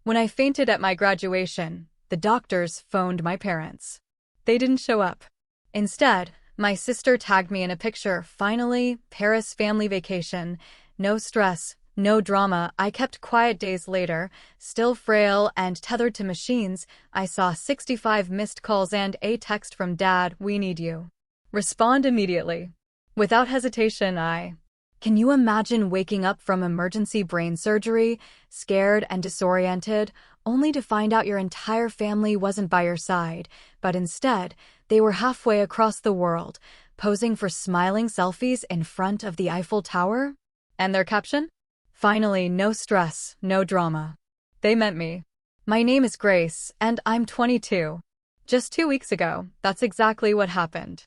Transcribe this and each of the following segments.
When I fainted at my graduation, the doctors phoned my parents. They didn't show up. Instead, my sister tagged me in a picture. Finally, Paris family vacation. No stress, no drama. I kept quiet. Days later, still frail and tethered to machines, I saw 65 missed calls and a text from Dad, "We need you. Respond immediately." Without hesitation, Can you imagine waking up from emergency brain surgery, scared and disoriented, only to find out your entire family wasn't by your side, but instead, they were halfway across the world, posing for smiling selfies in front of the Eiffel Tower? And their caption? "Finally, no stress, no drama." They meant me. My name is Grace, and I'm 22. Just 2 weeks ago, that's exactly what happened.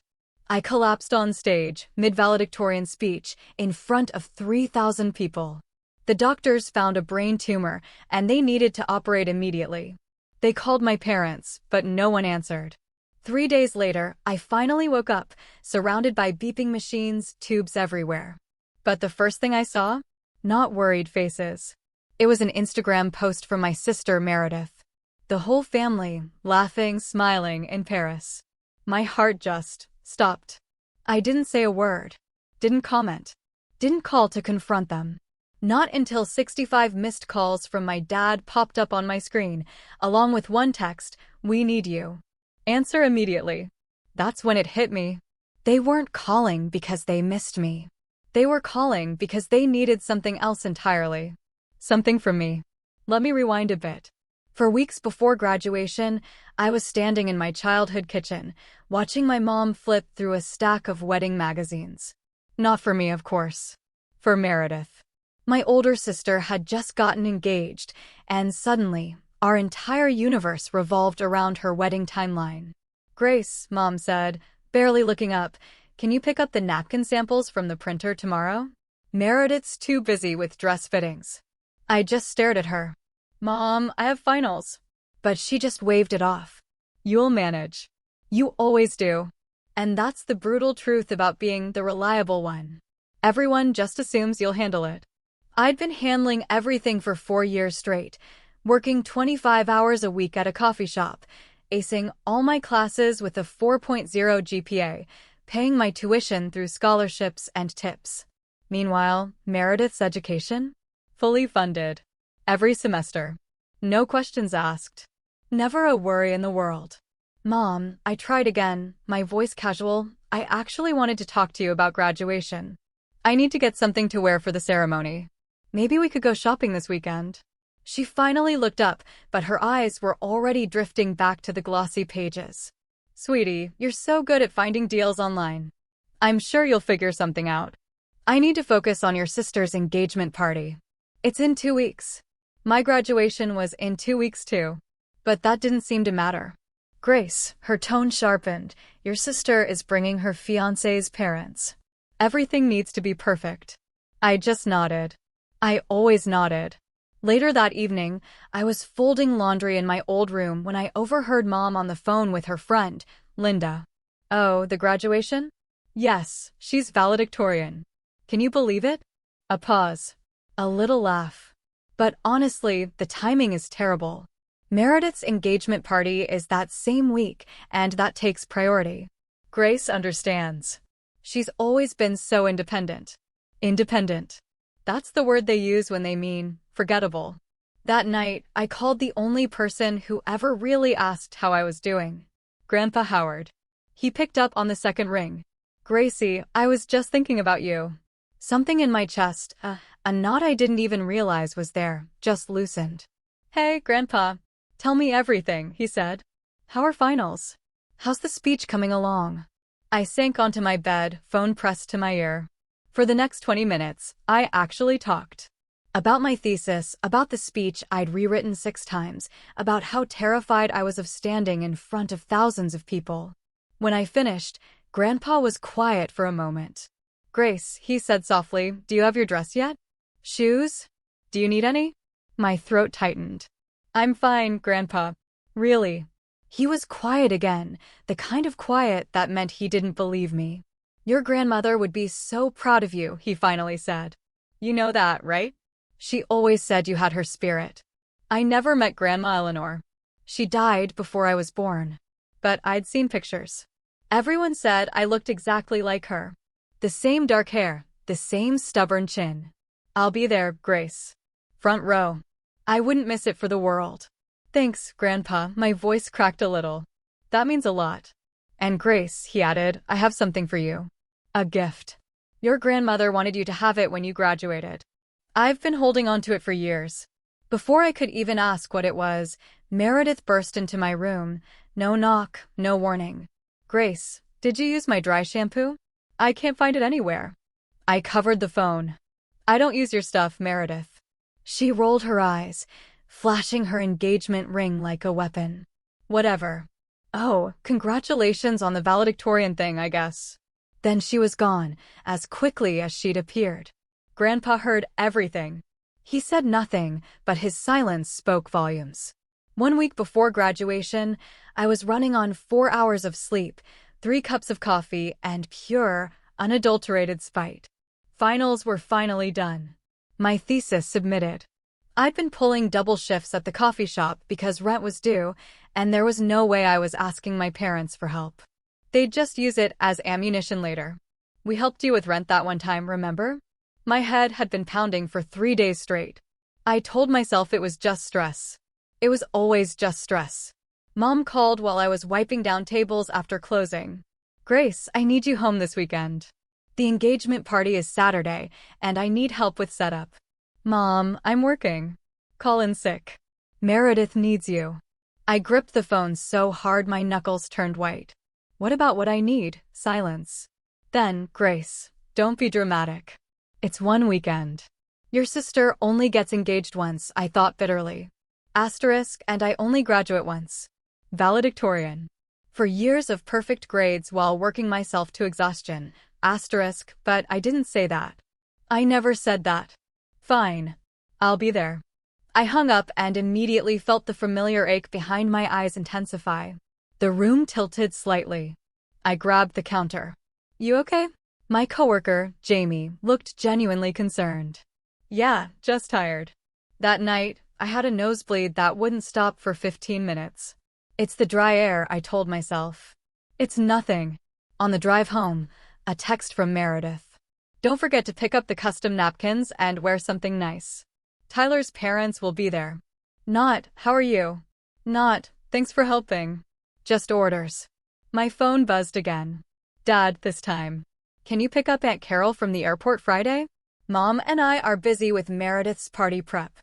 I collapsed on stage, mid-valedictorian speech, in front of 3,000 people. The doctors found a brain tumor, and they needed to operate immediately. They called my parents, but no one answered. 3 days later, I finally woke up, surrounded by beeping machines, tubes everywhere. But the first thing I saw? Not worried faces. It was an Instagram post from my sister Meredith. The whole family, laughing, smiling, in Paris. My heart just stopped. I didn't say a word. Didn't comment. Didn't call to confront them. Not until 65 missed calls from my dad popped up on my screen, along with one text, "We need you. Answer immediately." That's when it hit me. They weren't calling because they missed me. They were calling because they needed something else entirely. Something from me. Let me rewind a bit. For weeks before graduation, I was standing in my childhood kitchen, watching my mom flip through a stack of wedding magazines. Not for me, of course. For Meredith. My older sister had just gotten engaged, and suddenly, our entire universe revolved around her wedding timeline. "Grace," Mom said, barely looking up, "can you pick up the napkin samples from the printer tomorrow? Meredith's too busy with dress fittings." I just stared at her. "Mom, I have finals." But she just waved it off. "You'll manage. You always do." And that's the brutal truth about being the reliable one. Everyone just assumes you'll handle it. I'd been handling everything for 4 years straight, working 25 hours a week at a coffee shop, acing all my classes with a 4.0 GPA, paying my tuition through scholarships and tips. Meanwhile, Meredith's education? Fully funded. Every semester. No questions asked. Never a worry in the world. "Mom," I tried again, my voice casual, "I actually wanted to talk to you about graduation. I need to get something to wear for the ceremony. Maybe we could go shopping this weekend." She finally looked up, but her eyes were already drifting back to the glossy pages. "Sweetie, you're so good at finding deals online. I'm sure you'll figure something out. I need to focus on your sister's engagement party. It's in 2 weeks. My graduation was in 2 weeks too. But that didn't seem to matter." "Grace," her tone sharpened, "your sister is bringing her fiancé's parents. Everything needs to be perfect." I just nodded. I always nodded. Later that evening, I was folding laundry in my old room when I overheard Mom on the phone with her friend, Linda. "Oh, the graduation?" "Yes, she's valedictorian. Can you believe it?" A pause. A little laugh. "But honestly, the timing is terrible. Meredith's engagement party is that same week, and that takes priority." Grace understands. She's always been so independent. Independent. That's the word they use when they mean forgettable. That night, I called the only person who ever really asked how I was doing. Grandpa Howard. He picked up on the second ring. "Gracie, I was just thinking about you." Something in my chest, a knot I didn't even realize was there, just loosened. "Hey, Grandpa. Tell me everything," he said. "How are finals? How's the speech coming along?" I sank onto my bed, phone pressed to my ear. For the next 20 minutes, I actually talked. About my thesis, about the speech I'd rewritten 6 times, about how terrified I was of standing in front of thousands of people. When I finished, Grandpa was quiet for a moment. "Grace," he said softly, "do you have your dress yet? Shoes? Do you need any?" My throat tightened. "I'm fine, Grandpa. Really." He was quiet again, the kind of quiet that meant he didn't believe me. "Your grandmother would be so proud of you," he finally said. "You know that, right? She always said you had her spirit." I never met Grandma Eleanor. She died before I was born. But I'd seen pictures. Everyone said I looked exactly like her. The same dark hair, the same stubborn chin. I'll be there, Grace. Front row. I wouldn't miss it for the world. Thanks, Grandpa. My voice cracked a little. That means a lot. And Grace, he added, I have something for you. A gift. Your grandmother wanted you to have it when you graduated. I've been holding on to it for years. Before I could even ask what it was, Meredith burst into my room. No knock, no warning. Grace, did you use my dry shampoo? I can't find it anywhere. I covered the phone. I don't use your stuff, Meredith. She rolled her eyes, flashing her engagement ring like a weapon. Whatever. Oh, congratulations on the valedictorian thing, I guess. Then she was gone, as quickly as she'd appeared. Grandpa heard everything. He said nothing, but his silence spoke volumes. 1 week before graduation, I was running on 4 hours of sleep, 3 cups of coffee, and pure, unadulterated spite. Finals were finally done. My thesis submitted. I'd been pulling double shifts at the coffee shop because rent was due, and there was no way I was asking my parents for help. They'd just use it as ammunition later. We helped you with rent that one time, remember? My head had been pounding for 3 days straight. I told myself it was just stress. It was always just stress. Mom called while I was wiping down tables after closing. Grace, I need you home this weekend. The engagement party is Saturday, and I need help with setup. Mom, I'm working. Call in sick. Meredith needs you. I gripped the phone so hard my knuckles turned white. What about what I need? Silence. Then, Grace, don't be dramatic. It's one weekend. Your sister only gets engaged once, I thought bitterly. Asterisk, and I only graduate once. Valedictorian. For years of perfect grades while working myself to exhaustion. Asterisk, but I didn't say that. I never said that. Fine. I'll be there. I hung up and immediately felt the familiar ache behind my eyes intensify. The room tilted slightly. I grabbed the counter. You okay? My coworker, Jamie, looked genuinely concerned. Yeah, just tired. That night, I had a nosebleed that wouldn't stop for 15 minutes. It's the dry air, I told myself. It's nothing. On the drive home, a text from Meredith. Don't forget to pick up the custom napkins and wear something nice. Tyler's parents will be there. Not, how are you? Not, thanks for helping. Just orders. My phone buzzed again. Dad, this time. Can you pick up Aunt Carol from the airport Friday? Mom and I are busy with Meredith's party prep.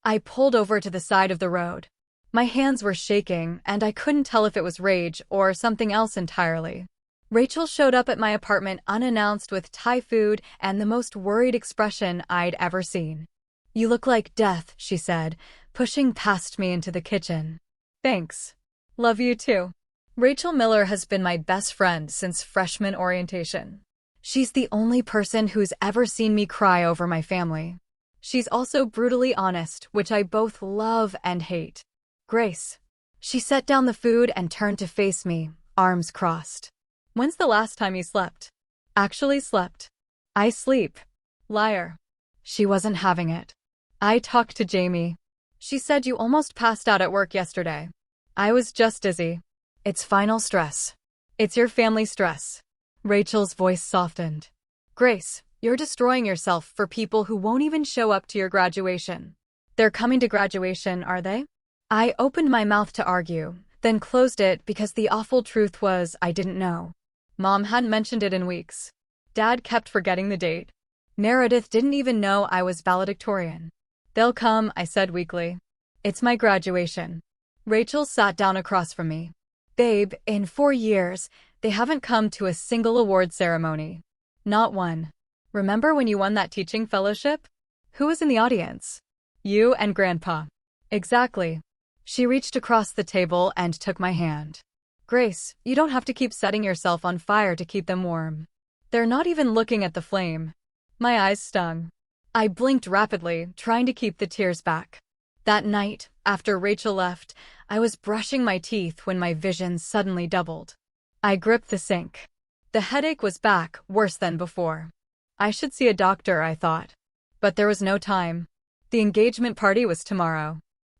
I pulled over to the side of the road. My hands were shaking, and I couldn't tell if it was rage or something else entirely. Rachel showed up at my apartment unannounced with Thai food and the most worried expression I'd ever seen. You look like death, she said, pushing past me into the kitchen. Thanks. Love you too. Rachel Miller has been my best friend since freshman orientation. She's the only person who's ever seen me cry over my family. She's also brutally honest, which I both love and hate. Grace. She set down the food and turned to face me, arms crossed. When's the last time you slept? Actually slept. I sleep. Liar. She wasn't having it. I talked to Jamie. She said you almost passed out at work yesterday. I was just dizzy. It's final stress. It's your family stress. Rachel's voice softened. Grace, you're destroying yourself for people who won't even show up to your graduation. They're coming to graduation, are they? I opened my mouth to argue, then closed it because the awful truth was I didn't know. Mom hadn't mentioned it in weeks. Dad kept forgetting the date. Meredith didn't even know I was valedictorian. They'll come, I said weakly. It's my graduation. Rachel sat down across from me. Babe, in 4 years, they haven't come to a single award ceremony. Not one. Remember when you won that teaching fellowship? Who was in the audience? You and Grandpa. Exactly. She reached across the table and took my hand. Grace, you don't have to keep setting yourself on fire to keep them warm. They're not even looking at the flame. My eyes stung. I blinked rapidly, trying to keep the tears back. That night, after Rachel left, I was brushing my teeth when my vision suddenly doubled. I gripped the sink. The headache was back, worse than before. I should see a doctor, I thought. But there was no time. The engagement party was tomorrow.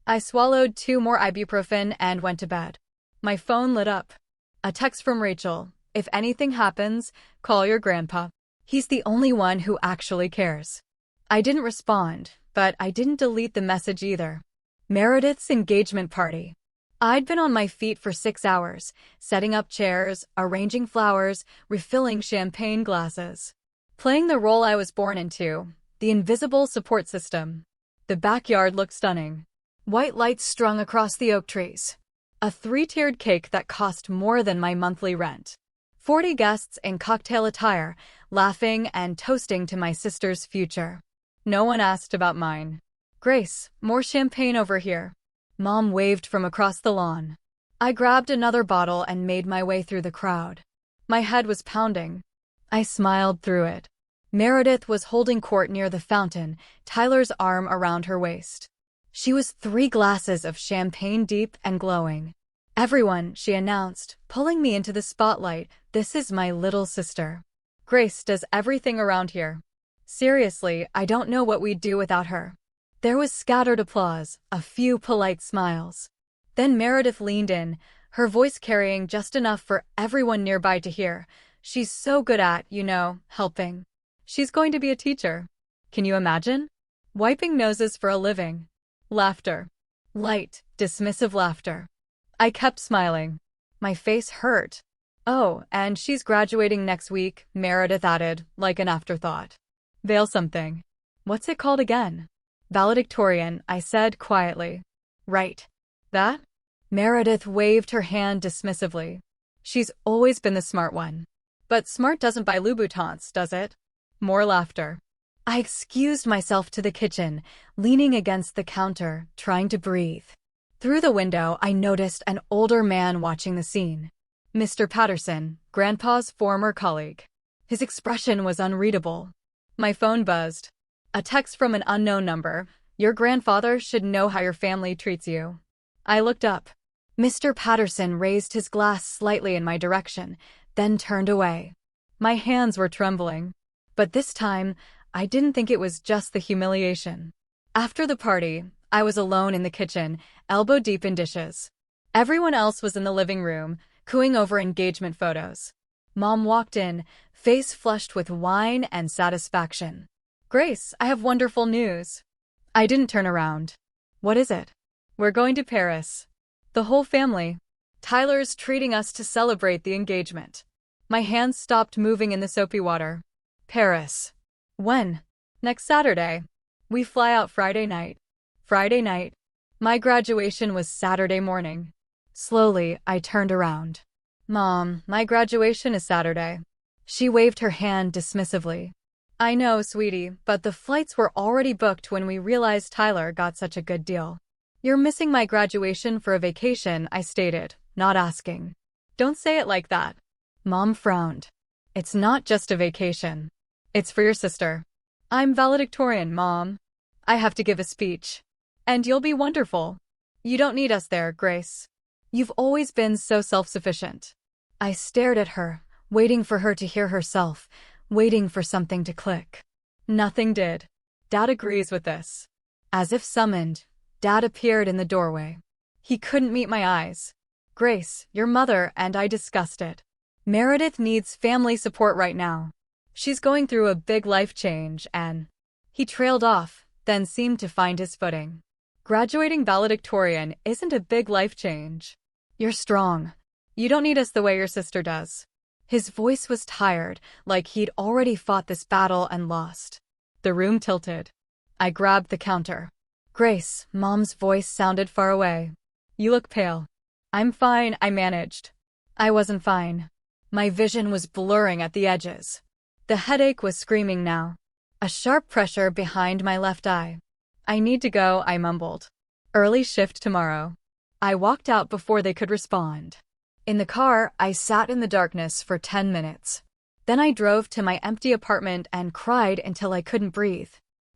I swallowed 2 more ibuprofen and went to bed. My phone lit up. A text from Rachel. If anything happens, call your grandpa. He's the only one who actually cares. I didn't respond, but I didn't delete the message either. Meredith's engagement party. I'd been on my feet for 6 hours, setting up chairs, arranging flowers, refilling champagne glasses. Playing the role I was born into, the invisible support system. The backyard looked stunning. White lights strung across the oak trees. A 3-tiered cake that cost more than my monthly rent. 40 guests in cocktail attire, laughing and toasting to my sister's future. No one asked about mine. Grace, more champagne over here. Mom waved from across the lawn. I grabbed another bottle and made my way through the crowd. My head was pounding. I smiled through it. Meredith was holding court near the fountain, Tyler's arm around her waist. She was 3 glasses of champagne deep and glowing. Everyone, she announced, pulling me into the spotlight, this is my little sister. Grace does everything around here. Seriously, I don't know what we'd do without her. There was scattered applause, a few polite smiles. Then Meredith leaned in, her voice carrying just enough for everyone nearby to hear. She's so good at, helping. She's going to be a teacher. Can you imagine? Wiping noses for a living. Laughter. Light, dismissive laughter. I kept smiling. My face hurt. Oh, and she's graduating next week, Meredith added, like an afterthought. Veil something. What's it called again? Valedictorian, I said quietly. Right. That? Meredith waved her hand dismissively. She's always been the smart one. But smart doesn't buy Louboutins, does it? More laughter. I excused myself to the kitchen, leaning against the counter, trying to breathe. Through the window, I noticed an older man watching the scene. Mr. Patterson, Grandpa's former colleague. His expression was unreadable. My phone buzzed. A text from an unknown number. Your grandfather should know how your family treats you. I looked up. Mr. Patterson raised his glass slightly in my direction, then turned away. My hands were trembling. But this time, I didn't think it was just the humiliation. After the party, I was alone in the kitchen, elbow deep in dishes. Everyone else was in the living room, cooing over engagement photos. Mom walked in, face flushed with wine and satisfaction. Grace, I have wonderful news. I didn't turn around. What is it? We're going to Paris. The whole family. Tyler's treating us to celebrate the engagement. My hands stopped moving in the soapy water. Paris. When? Next Saturday. We fly out Friday night. Friday night. My graduation was Saturday morning. Slowly, I turned around. Mom, my graduation is Saturday. She waved her hand dismissively. I know, sweetie, but the flights were already booked when we realized Tyler got such a good deal. You're missing my graduation for a vacation, I stated, not asking. Don't say it like that. Mom frowned. It's not just a vacation. It's for your sister. I'm valedictorian, Mom. I have to give a speech. And you'll be wonderful. You don't need us there, Grace. You've always been so self-sufficient. I stared at her, waiting for her to hear herself, waiting for something to click. Nothing did. Dad agrees with this. As if summoned, Dad appeared in the doorway. He couldn't meet my eyes. Grace, your mother and I discussed it. Meredith needs family support right now. She's going through a big life change and... He trailed off, then seemed to find his footing. Graduating valedictorian isn't a big life change. You're strong. You don't need us the way your sister does. His voice was tired, like he'd already fought this battle and lost. The room tilted. I grabbed the counter. Grace, Mom's voice sounded far away. You look pale. I'm fine, I managed. I wasn't fine. My vision was blurring at the edges. The headache was screaming now. A sharp pressure behind my left eye. I need to go, I mumbled. Early shift tomorrow. I walked out before they could respond. In the car, I sat in the darkness for 10 minutes. Then I drove to my empty apartment and cried until I couldn't breathe.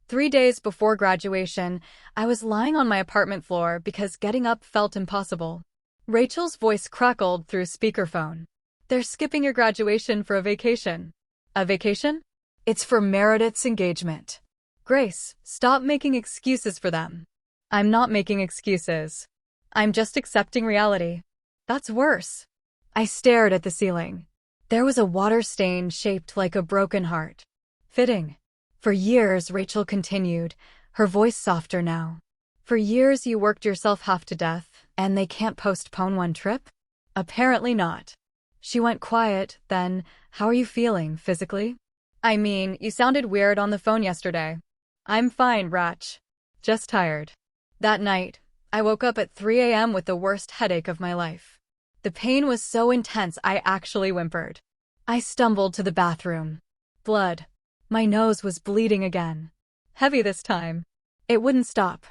3 days before graduation, I was lying on my apartment floor because getting up felt impossible. Rachel's voice crackled through speakerphone. They're skipping your graduation for a vacation. A vacation? It's for Meredith's engagement. Grace, stop making excuses for them. I'm not making excuses. I'm just accepting reality. That's worse. I stared at the ceiling. There was a water stain shaped like a broken heart. Fitting. For years, Rachel continued, her voice softer now. For years you worked yourself half to death, and they can't postpone one trip? Apparently not. She went quiet, then, how are you feeling, physically? I mean, you sounded weird on the phone yesterday. I'm fine, Rach. Just tired. That night, I woke up at 3 a.m. with the worst headache of my life. The pain was so intense I actually whimpered. I stumbled to the bathroom. Blood. My nose was bleeding again. Heavy this time. It wouldn't stop.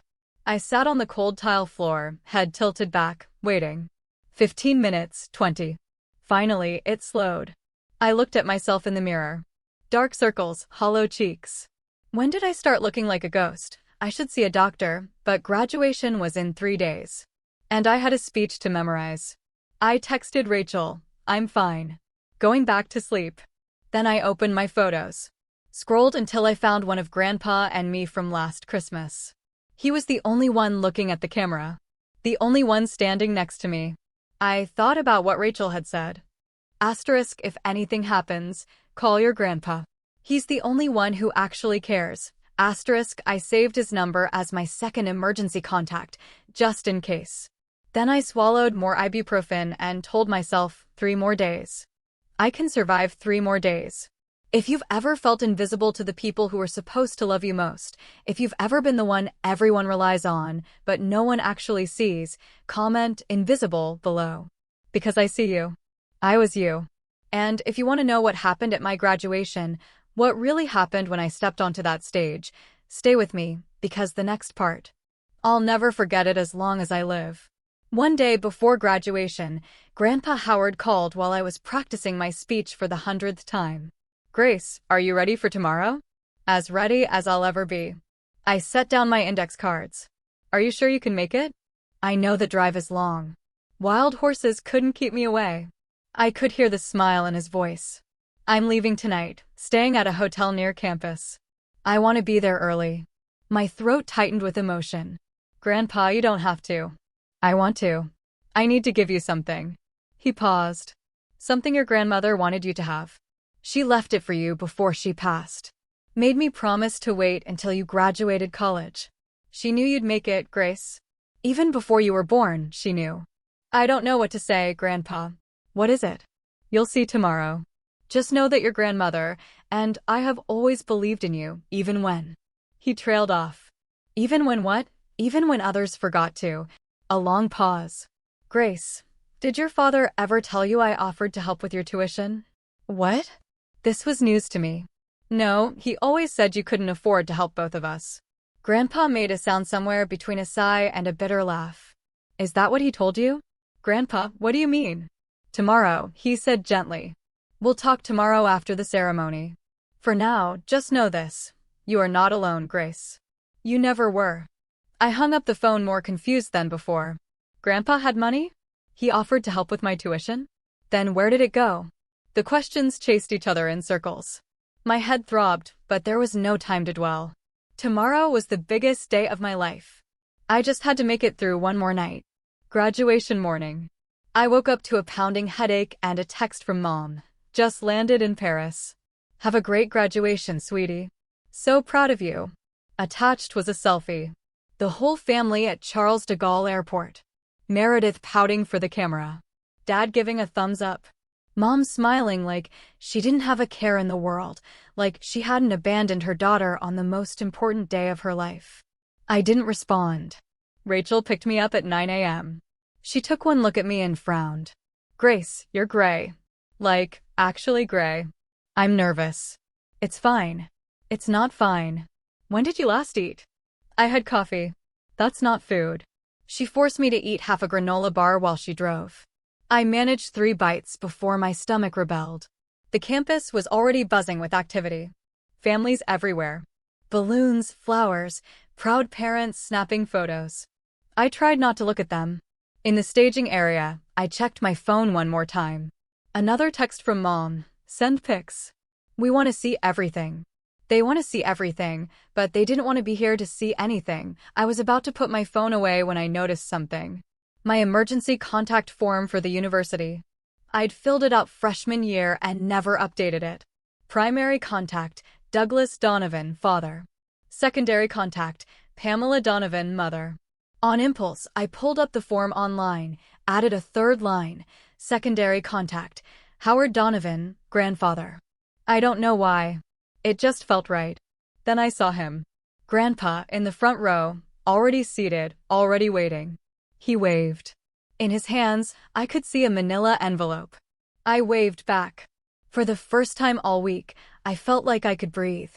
I sat on the cold tile floor, head tilted back, waiting. 15 minutes, 20. Finally, it slowed. I looked at myself in the mirror. Dark circles, hollow cheeks. When did I start looking like a ghost? I should see a doctor, but graduation was in 3 days. And I had a speech to memorize. I texted Rachel, I'm fine. Going back to sleep. Then I opened my photos. Scrolled until I found one of Grandpa and me from last Christmas. He was the only one looking at the camera. The only one standing next to me. I thought about what Rachel had said. Asterisk, if anything happens, call your grandpa. He's the only one who actually cares. Asterisk, I saved his number as my second emergency contact, just in case. Then I swallowed more ibuprofen and told myself, 3 more days. I can survive 3 more days. If you've ever felt invisible to the people who are supposed to love you most, if you've ever been the one everyone relies on, but no one actually sees, comment invisible below. Because I see you. I was you. And if you want to know what happened at my graduation, what really happened when I stepped onto that stage, stay with me, because the next part, I'll never forget it as long as I live. One day before graduation, Grandpa Howard called while I was practicing my speech for the 100th time. Grace, are you ready for tomorrow? As ready as I'll ever be. I set down my index cards. Are you sure you can make it? I know the drive is long. Wild horses couldn't keep me away. I could hear the smile in his voice. I'm leaving tonight, staying at a hotel near campus. I want to be there early. My throat tightened with emotion. Grandpa, you don't have to. I want to. I need to give you something. He paused. Something your grandmother wanted you to have. She left it for you before she passed. Made me promise to wait until you graduated college. She knew you'd make it, Grace. Even before you were born, she knew. I don't know what to say, Grandpa. What is it? You'll see tomorrow. Just know that your grandmother, and I have always believed in you, even when. He trailed off. Even when what? Even when others forgot to. A long pause. Grace, did your father ever tell you I offered to help with your tuition? What? This was news to me. No, he always said you couldn't afford to help both of us. Grandpa made a sound somewhere between a sigh and a bitter laugh. Is that what he told you? Grandpa, what do you mean? Tomorrow, he said gently. We'll talk tomorrow after the ceremony. For now, just know this. You are not alone, Grace. You never were. I hung up the phone more confused than before. Grandpa had money? He offered to help with my tuition? Then where did it go? The questions chased each other in circles. My head throbbed, but there was no time to dwell. Tomorrow was the biggest day of my life. I just had to make it through one more night. Graduation morning. I woke up to a pounding headache and a text from Mom. Just landed in Paris. Have a great graduation, sweetie. So proud of you. Attached was a selfie. The whole family at Charles de Gaulle Airport. Meredith pouting for the camera. Dad giving a thumbs up. Mom smiling like she didn't have a care in the world, like she hadn't abandoned her daughter on the most important day of her life. I didn't respond. Rachel picked me up at 9 a.m. She took one look at me and frowned. Grace, you're gray. Like, actually gray. I'm nervous. It's fine. It's not fine. When did you last eat? I had coffee. That's not food. She forced me to eat half a granola bar while she drove. I managed 3 bites before my stomach rebelled. The campus was already buzzing with activity. Families everywhere. Balloons, flowers, proud parents snapping photos. I tried not to look at them. In the staging area, I checked my phone one more time. Another text from Mom. Send pics. We want to see everything. They want to see everything, but they didn't want to be here to see anything. I was about to put my phone away when I noticed something. My emergency contact form for the university. I'd filled it out freshman year and never updated it. Primary contact, Douglas Donovan, father. Secondary contact, Pamela Donovan, mother. On impulse, I pulled up the form online, added a third line, secondary contact, Howard Donovan, grandfather. I don't know why. It just felt right. Then I saw him. Grandpa, in the front row, already seated, already waiting. He waved. In his hands, I could see a manila envelope. I waved back. For the first time all week, I felt like I could breathe.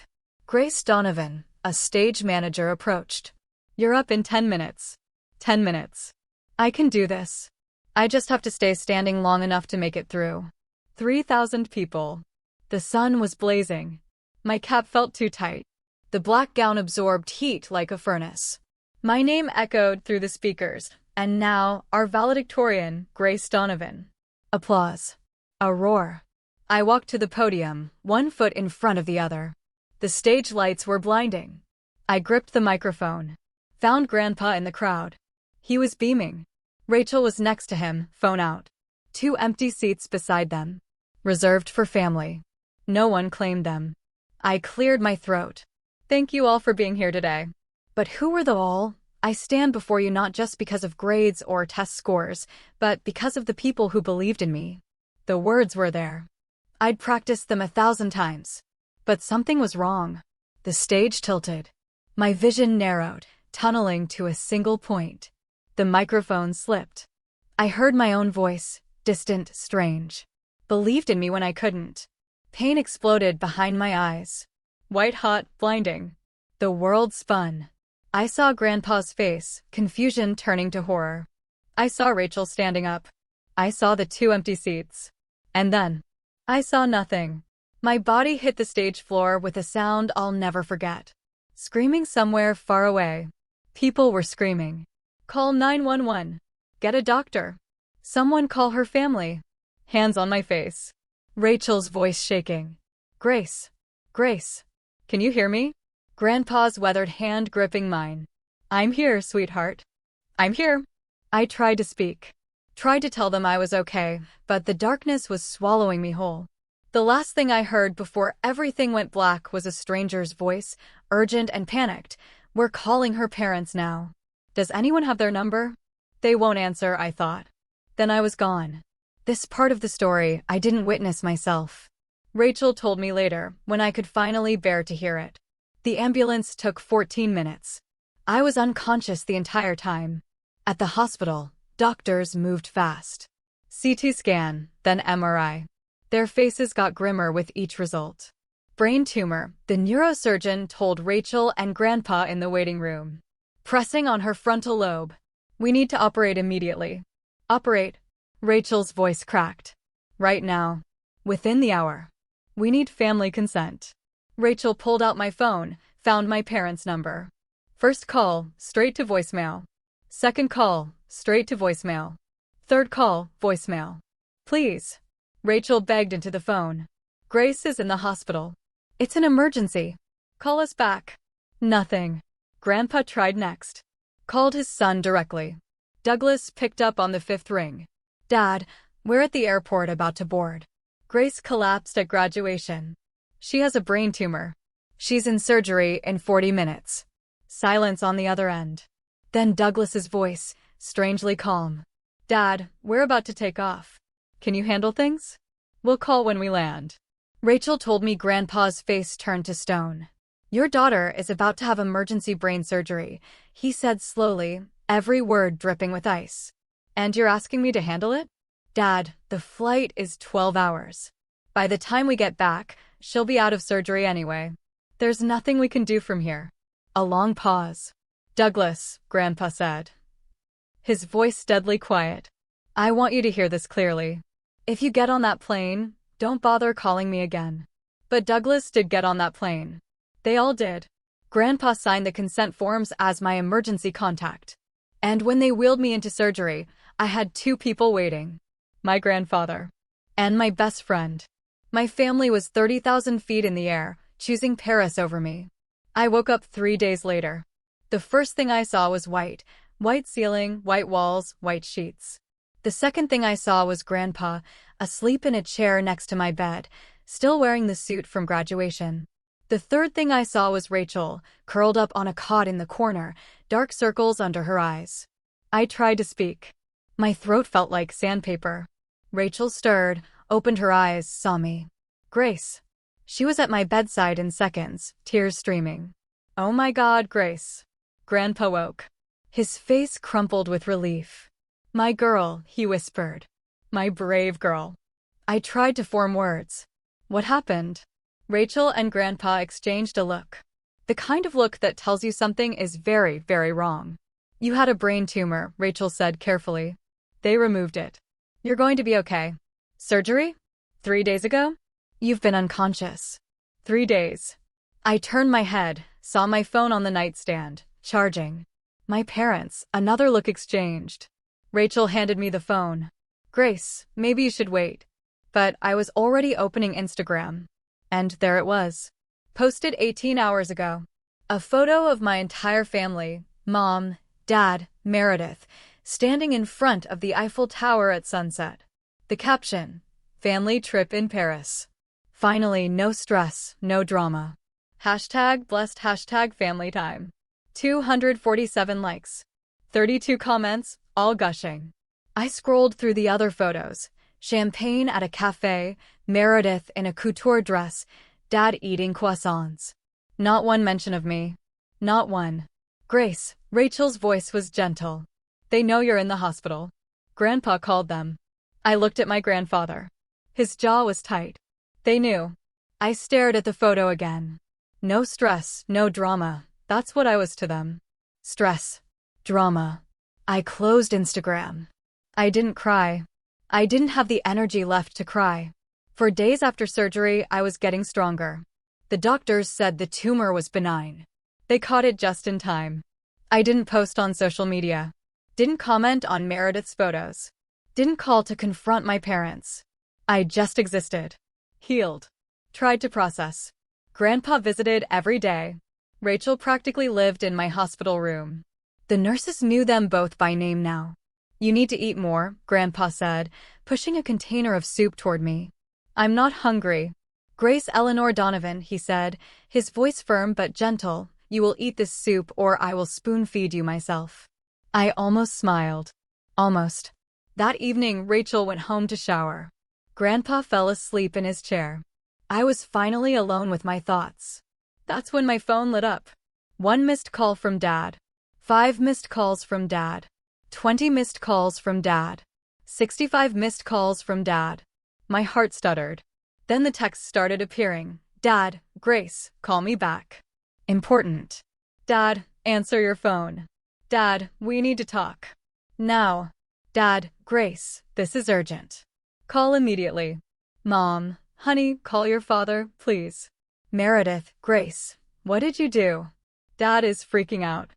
Grace Donovan, a stage manager, approached. You're up in 10 minutes. 10 minutes. I can do this. I just have to stay standing long enough to make it through. 3,000 people. The sun was blazing. My cap felt too tight. The black gown absorbed heat like a furnace. My name echoed through the speakers, and now, our valedictorian, Grace Donovan. Applause. A roar. I walked to the podium, one foot in front of the other. The stage lights were blinding. I gripped the microphone. Found Grandpa in the crowd. He was beaming. Rachel was next to him, phone out. 2 empty seats beside them. Reserved for family. No one claimed them. I cleared my throat. Thank you all for being here today. But who were the all? I stand before you not just because of grades or test scores, but because of the people who believed in me. The words were there. I'd practiced them 1,000 times. But something was wrong. The stage tilted. My vision narrowed, tunneling to a single point. The microphone slipped. I heard my own voice, distant, strange. Believed in me when I couldn't. Pain exploded behind my eyes. White hot, blinding. The world spun. I saw Grandpa's face, confusion turning to horror. I saw Rachel standing up. I saw the 2 empty seats. And then, I saw nothing. My body hit the stage floor with a sound I'll never forget. Screaming somewhere far away. People were screaming. Call 911. Get a doctor. Someone call her family. Hands on my face. Rachel's voice shaking. Grace. Grace. Can you hear me? Grandpa's weathered hand gripping mine. I'm here, sweetheart. I'm here. I tried to speak. Tried to tell them I was okay, but the darkness was swallowing me whole. The last thing I heard before everything went black was a stranger's voice, urgent and panicked. We're calling her parents now. Does anyone have their number? They won't answer, I thought. Then I was gone. This part of the story I didn't witness myself. Rachel told me later, when I could finally bear to hear it. The ambulance took 14 minutes. I was unconscious the entire time. At the hospital, doctors moved fast. CT scan, then MRI. Their faces got grimmer with each result. Brain tumor, the neurosurgeon told Rachel and Grandpa in the waiting room. Pressing on her frontal lobe. We need to operate immediately. Operate. Rachel's voice cracked. Right now. Within the hour. We need family consent. Rachel pulled out my phone, found my parents' number. First call, straight to voicemail. Second call, straight to voicemail. Third call, voicemail. Please. Rachel begged into the phone. Grace is in the hospital. It's an emergency. Call us back. Nothing. Grandpa tried next. Called his son directly. Douglas picked up on the 5th ring. Dad, we're at the airport about to board. Grace collapsed at graduation. She has a brain tumor. She's in surgery in 40 minutes. Silence on the other end. Then Douglas's voice, strangely calm. Dad, we're about to take off. Can you handle things? We'll call when we land. Rachel told me Grandpa's face turned to stone. Your daughter is about to have emergency brain surgery, he said slowly, every word dripping with ice. And you're asking me to handle it? Dad, the flight is 12 hours. By the time we get back, she'll be out of surgery anyway. There's nothing we can do from here. A long pause. Douglas, Grandpa said. His voice deadly quiet. I want you to hear this clearly. If you get on that plane, don't bother calling me again. But Douglas did get on that plane. They all did. Grandpa signed the consent forms as my emergency contact. And when they wheeled me into surgery, I had 2 people waiting. My grandfather. And my best friend. My family was 30,000 feet in the air, choosing Paris over me. I woke up 3 days later. The first thing I saw was white. White ceiling, white walls, white sheets. The second thing I saw was Grandpa, asleep in a chair next to my bed, still wearing the suit from graduation. The third thing I saw was Rachel, curled up on a cot in the corner, dark circles under her eyes. I tried to speak. My throat felt like sandpaper. Rachel stirred, opened her eyes, saw me. Grace. She was at my bedside in seconds, tears streaming. Oh my God, Grace. Grandpa woke. His face crumpled with relief. My girl, he whispered. My brave girl. I tried to form words. What happened? Rachel and Grandpa exchanged a look. The kind of look that tells you something is very, very wrong. You had a brain tumor, Rachel said carefully. They removed it. You're going to be okay. Surgery? 3 days ago? You've been unconscious. 3 days. I turned my head, saw my phone on the nightstand, charging. My parents, another look exchanged. Rachel handed me the phone. Grace, maybe you should wait. But I was already opening Instagram. And there it was. Posted 18 hours ago. A photo of my entire family, Mom, Dad, Meredith, standing in front of the Eiffel Tower at sunset. The caption, family trip in Paris. Finally, no stress, no drama. Hashtag blessed, hashtag family time. 247 likes. 32 comments, all gushing. I scrolled through the other photos. Champagne at a cafe, Meredith in a couture dress, Dad eating croissants. Not one mention of me. Not one. Grace, Rachel's voice was gentle. They know you're in the hospital. Grandpa called them. I looked at my grandfather. His jaw was tight. They knew. I stared at the photo again. No stress, no drama. That's what I was to them. Stress. Drama. I closed Instagram. I didn't cry. I didn't have the energy left to cry. For days after surgery, I was getting stronger. The doctors said the tumor was benign. They caught it just in time. I didn't post on social media. Didn't comment on Meredith's photos. Didn't call to confront my parents. I just existed. Healed. Tried to process. Grandpa visited every day. Rachel practically lived in my hospital room. The nurses knew them both by name now. You need to eat more, Grandpa said, pushing a container of soup toward me. I'm not hungry. Grace Eleanor Donovan, he said, his voice firm but gentle. You will eat this soup or I will spoon-feed you myself. I almost smiled. Almost. That evening, Rachel went home to shower. Grandpa fell asleep in his chair. I was finally alone with my thoughts. That's when my phone lit up. 1 missed call from Dad. 5 missed calls from Dad. 20 missed calls from Dad. 65 missed calls from Dad. My heart stuttered. Then the texts started appearing. Dad, Grace, call me back. Important. Dad, answer your phone. Dad, we need to talk. Now. Dad, Grace, this is urgent. Call immediately. Mom, honey, call your father, please. Meredith, Grace, what did you do? Dad is freaking out.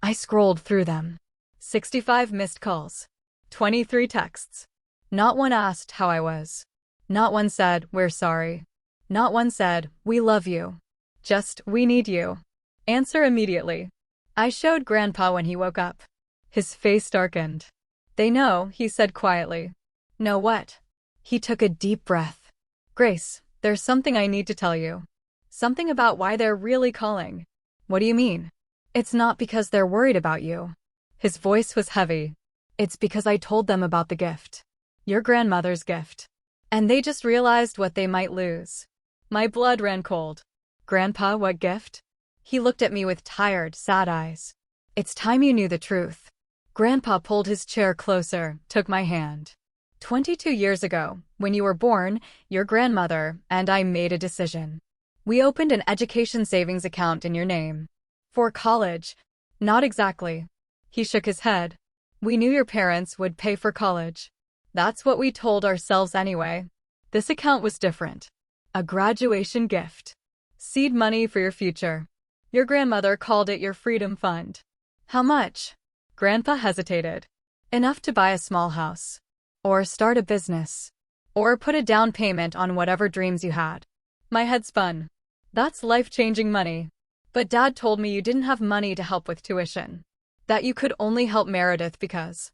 I scrolled through them. 65 missed calls. 23 texts. Not one asked how I was. Not one said, we're sorry. Not one said, we love you. Just, we need you. Answer immediately. I showed Grandpa when he woke up. His face darkened. They know, he said quietly. Know what? He took a deep breath. Grace, there's something I need to tell you. Something about why they're really calling. What do you mean? It's not because they're worried about you. His voice was heavy. It's because I told them about the gift. Your grandmother's gift. And they just realized what they might lose. My blood ran cold. Grandpa, what gift? He looked at me with tired, sad eyes. It's time you knew the truth. Grandpa pulled his chair closer, took my hand. 22 years ago, when you were born, your grandmother and I made a decision. We opened an education savings account in your name. For college. Not exactly. He shook his head. We knew your parents would pay for college. That's what we told ourselves anyway. This account was different. A graduation gift. Seed money for your future. Your grandmother called it your freedom fund. How much? Grandpa hesitated. Enough to buy a small house. Or start a business. Or put a down payment on whatever dreams you had. My head spun. That's life-changing money. But Dad told me you didn't have money to help with tuition. That you could only help Meredith because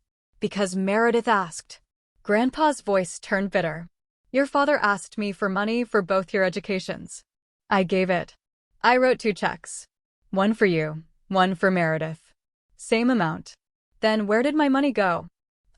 Meredith asked. Grandpa's voice turned bitter. Your father asked me for money for both your educations. I gave it. I wrote 2 checks. One for you, one for Meredith. Same amount. Then where did my money go?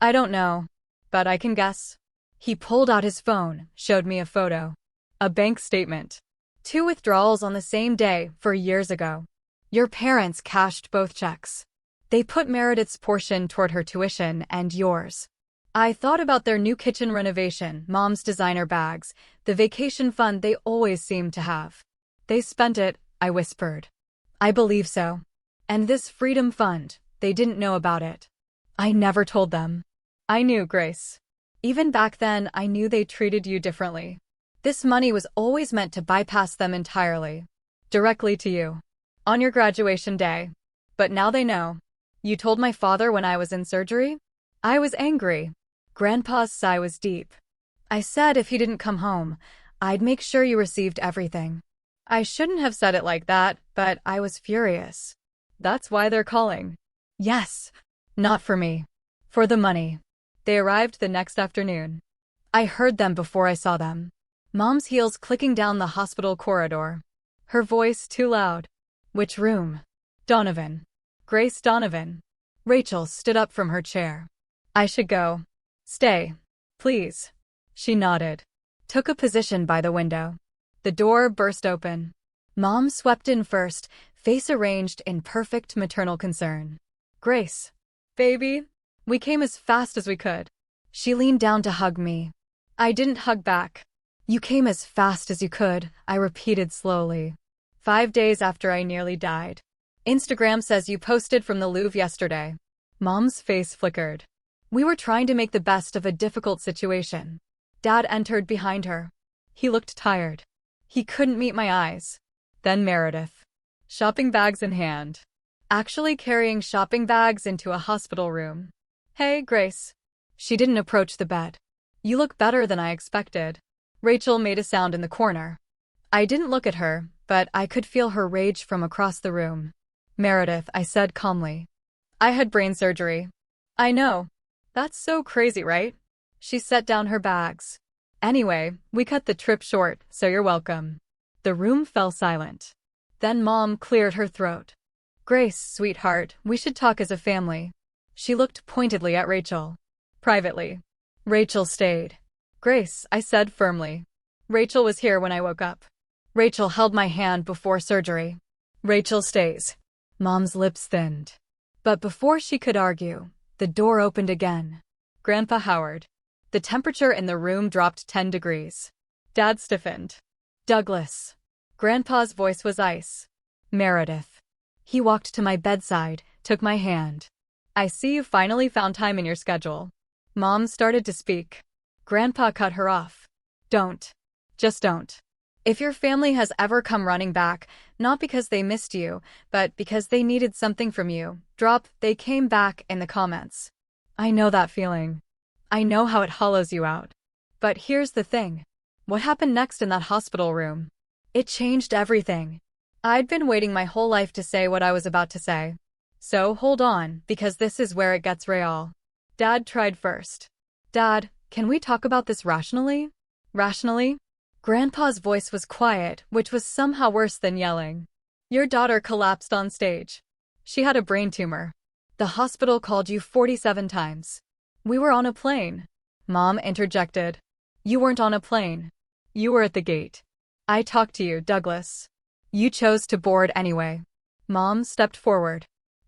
I don't know. But I can guess. He pulled out his phone, showed me a photo. A bank statement. 2 withdrawals on the same day for years ago. Your parents cashed both checks. They put Meredith's portion toward her tuition and yours. I thought about their new kitchen renovation, Mom's designer bags, the vacation fund they always seemed to have. They spent it, I whispered. I believe so. And this freedom fund, they didn't know about it. I never told them. I knew, Grace. Even back then, I knew they treated you differently. This money was always meant to bypass them entirely. Directly to you. On your graduation day. But now they know. You told my father when I was in surgery? I was angry. Grandpa's sigh was deep. I said if he didn't come home, I'd make sure you received everything. I shouldn't have said it like that, but I was furious. That's why they're calling. Yes. Not for me. For the money. They arrived the next afternoon. I heard them before I saw them. Mom's heels clicking down the hospital corridor. Her voice too loud. Which room? Donovan. Grace Donovan. Rachel stood up from her chair. I should go. Stay. Please. She nodded. Took a position by the window. The door burst open. Mom swept in first, face arranged in perfect maternal concern. Grace. Baby. We came as fast as we could. She leaned down to hug me. I didn't hug back. You came as fast as you could, I repeated slowly. 5 days after I nearly died. Instagram says you posted from the Louvre yesterday. Mom's face flickered. We were trying to make the best of a difficult situation. Dad entered behind her. He looked tired. He couldn't meet my eyes. Then Meredith. Shopping bags in hand. Actually carrying shopping bags into a hospital room. Hey, Grace. She didn't approach the bed. You look better than I expected. Rachel made a sound in the corner. I didn't look at her, but I could feel her rage from across the room. Meredith, I said calmly. I had brain surgery. I know. That's so crazy, right? She set down her bags. Anyway, we cut the trip short, so you're welcome. The room fell silent. Then Mom cleared her throat. Grace, sweetheart, we should talk as a family. She looked pointedly at Rachel. Privately. Rachel stayed. Grace, I said firmly. Rachel was here when I woke up. Rachel held my hand before surgery. Rachel stays. Mom's lips thinned. But before she could argue, the door opened again. Grandpa Howard. The temperature in the room dropped 10 degrees. Dad stiffened. Douglas. Grandpa's voice was ice. Meredith. He walked to my bedside, took my hand. I see you finally found time in your schedule. Mom started to speak. Grandpa cut her off. Don't. Just don't. If your family has ever come running back, not because they missed you, but because they needed something from you, drop "they came back" in the comments. I know that feeling. I know how it hollows you out. But here's the thing. What happened next in that hospital room? It changed everything. I'd been waiting my whole life to say what I was about to say. So hold on, because this is where it gets real. Dad tried first. Dad, can we talk about this rationally? Rationally? Grandpa's voice was quiet, which was somehow worse than yelling. Your daughter collapsed on stage. She had a brain tumor. The hospital called you 47 times. We were on a plane. Mom interjected. You weren't on a plane. You were at the gate. I talked to you, Douglas. You chose to board anyway. Mom stepped forward.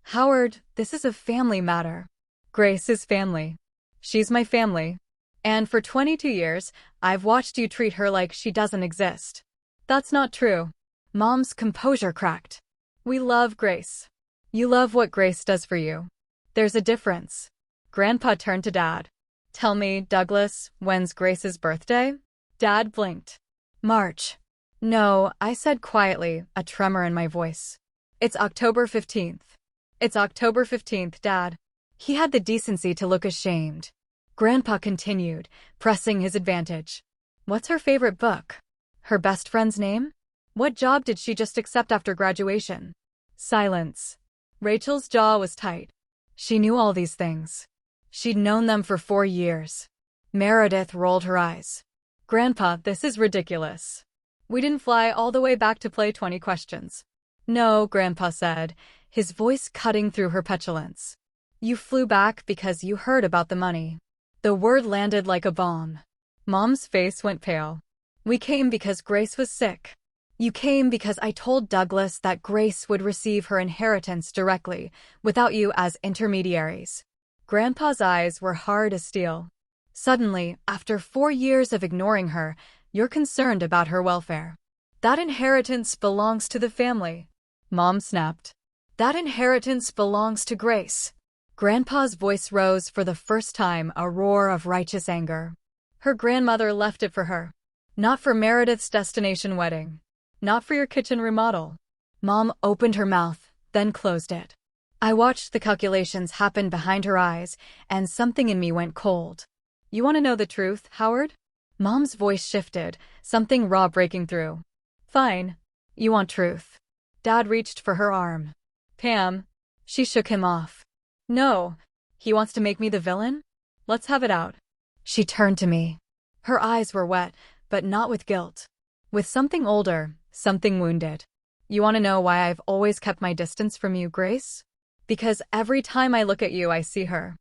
Howard, this is a family matter. Grace is family. She's my family. And for 22 years, I've watched you treat her like she doesn't exist. That's not true. Mom's composure cracked. We love Grace. You love what Grace does for you. There's a difference. Grandpa turned to Dad. Tell me, Douglas, when's Grace's birthday? Dad blinked. March. No, I said quietly, a tremor in my voice. It's October 15th. It's October 15th, Dad. He had the decency to look ashamed. Grandpa continued, pressing his advantage. What's her favorite book? Her best friend's name? What job did she just accept after graduation? Silence. Rachel's jaw was tight. She knew all these things. She'd known them for 4 years. Meredith rolled her eyes. Grandpa, this is ridiculous. We didn't fly all the way back to play 20 questions. No, Grandpa said, his voice cutting through her petulance. You flew back because you heard about the money. The word landed like a bomb. Mom's face went pale. We came because Grace was sick. You came because I told Douglas that Grace would receive her inheritance directly, without you as intermediaries. Grandpa's eyes were hard as steel. Suddenly, after 4 years of ignoring her, you're concerned about her welfare. That inheritance belongs to the family. Mom snapped. That inheritance belongs to Grace. Grandpa's voice rose for the first time, a roar of righteous anger. Her grandmother left it for her. Not for Meredith's destination wedding. Not for your kitchen remodel. Mom opened her mouth, then closed it. I watched the calculations happen behind her eyes, and something in me went cold. You want to know the truth, Howard? Mom's voice shifted, something raw breaking through. Fine. You want truth. Dad reached for her arm. Pam. She shook him off. No. He wants to make me the villain? Let's have it out. She turned to me. Her eyes were wet, but not with guilt. With something older, something wounded. You want to know why I've always kept my distance from you, Grace? Because every time I look at you, I see her.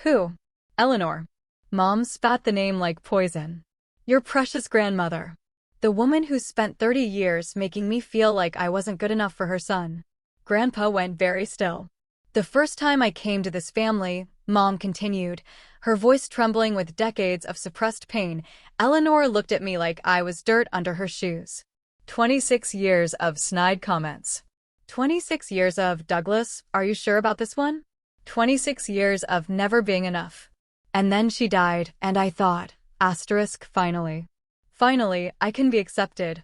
Who? Eleanor. Mom spat the name like poison. Your precious grandmother. The woman who spent 30 years making me feel like I wasn't good enough for her son. Grandpa went very still. The first time I came to this family, Mom continued, her voice trembling with decades of suppressed pain, Eleanor looked at me like I was dirt under her shoes. 26 years of snide comments. 26 years of, Douglas, are you sure about this one? 26 years of never being enough. And then she died, and I thought, finally. Finally, I can be accepted,